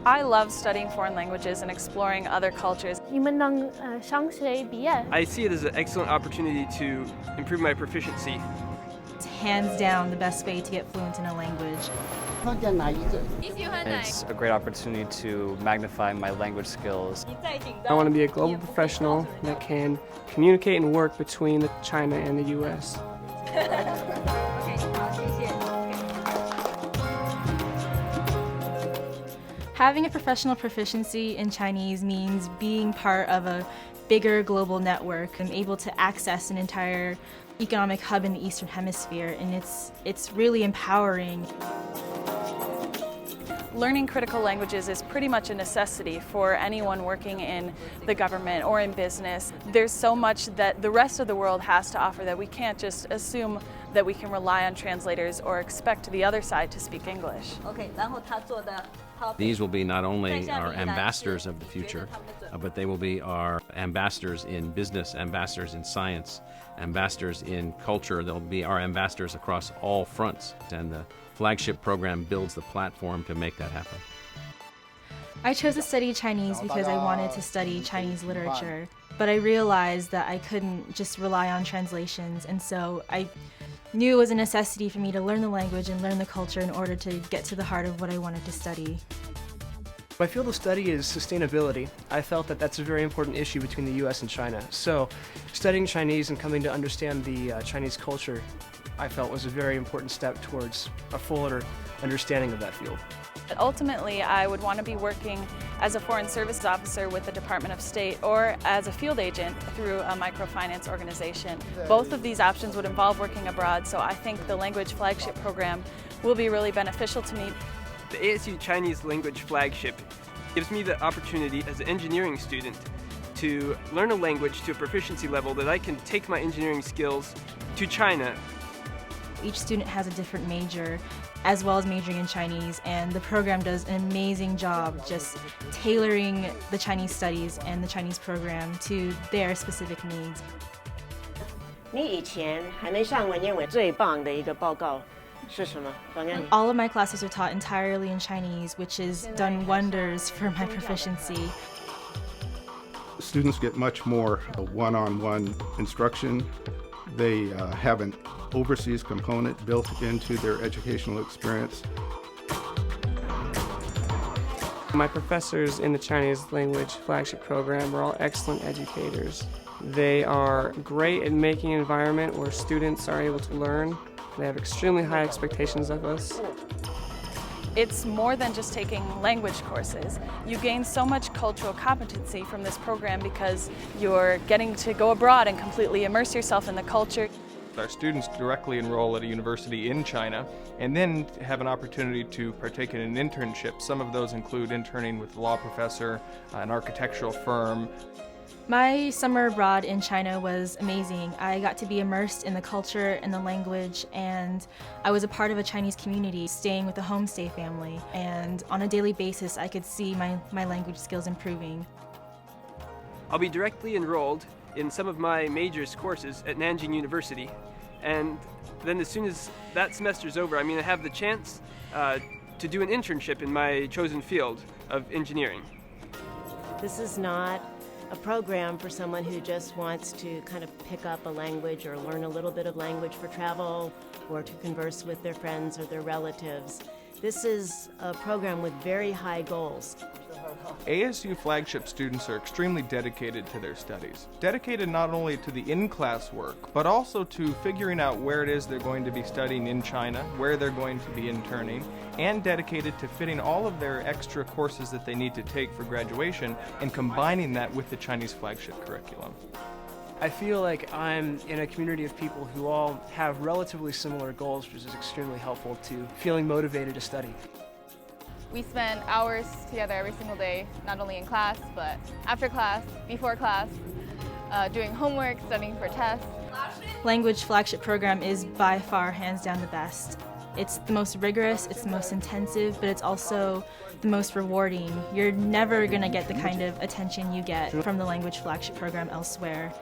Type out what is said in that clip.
I love studying foreign languages and exploring other cultures. 你们能上学毕业？ I see it as an excellent opportunity to improve my proficiency. It's hands down the best way to get fluent in a language. It's a great opportunity to magnify my language skills. I want to be a global professional that can communicate and work between China and the U.S. Having a professional proficiency in Chinese means being part of a bigger global network and able to access an entire economic hub in the Eastern Hemisphere, and it's really empowering. Learning critical languages is pretty much a necessity for anyone working in the government or in business. There's so much that the rest of the world has to offer that we can't just assume that we can rely on translators or expect the other side to speak English. These will be not only our ambassadors of the future, but they will be our ambassadors in business, ambassadors in science, ambassadors in culture. They'll be our ambassadors across all fronts, and the Flagship program builds the platform to make that happen. I chose to study Chinese because I wanted to study Chinese literature, but I realized that I couldn't just rely on translations, and so I knew it was a necessity for me to learn the language and learn the culture in order to get to the heart of what I wanted to study. My field of study is sustainability. I felt that that's a very important issue between the U.S. and China. So studying Chinese and coming to understand the Chinese culture, I felt was a very important step towards a fuller understanding of that field. But ultimately, I would want to be working as a foreign services officer with the Department of State or as a field agent through a microfinance organization. Both of these options would involve working abroad, so I think the Language Flagship program will be really beneficial to me. The ASU Chinese Language Flagship gives me the opportunity as an engineering student to learn a language to a proficiency level that I can take my engineering skills to China. Each student has a different major, as well as majoring in Chinese, and the program does an amazing job just tailoring the Chinese studies and the Chinese program to their specific needs. 你以前还没上文言文最棒的一个报告是什么？ All of my classes are taught entirely in Chinese, which has done wonders for my proficiency. Students get much more one-on-one instruction. They have an overseas component built into their educational experience. My professors in the Chinese Language Flagship program are all excellent educators. They are great at making an environment where students are able to learn. They have extremely high expectations of us. It's more than just taking language courses. You gain so much cultural competency from this program because you're getting to go abroad and completely immerse yourself in the culture. Our students directly enroll at a university in China and then have an opportunity to partake in an internship. Some of those include interning with a law professor, an architectural firm. My summer abroad in China was amazing. I got to be immersed in the culture and the language, and I was a part of a Chinese community staying with a homestay family, and on a daily basis I could see my language skills improving. I'll be directly enrolled in some of my majors courses at Nanjing University, and then as soon as that semester's over, I'm going to have the chance to do an internship in my chosen field of engineering. This is not a program for someone who just wants to kind of pick up a language or learn a little bit of language for travel or to converse with their friends or their relatives. This is a program with very high goals. ASU Flagship students are extremely dedicated to their studies. Dedicated not only to the in-class work, but also to figuring out where it is they're going to be studying in China, where they're going to be interning, and dedicated to fitting all of their extra courses that they need to take for graduation and combining that with the Chinese Flagship curriculum. I feel like I'm in a community of people who all have relatively similar goals, which is extremely helpful to feeling motivated to study. We spend hours together every single day, not only in class, but after class, before class, doing homework, studying for tests. Language Flagship program is by far hands down the best. It's the most rigorous, it's the most intensive, but it's also the most rewarding. You're never going to get the kind of attention you get from the Language Flagship program elsewhere.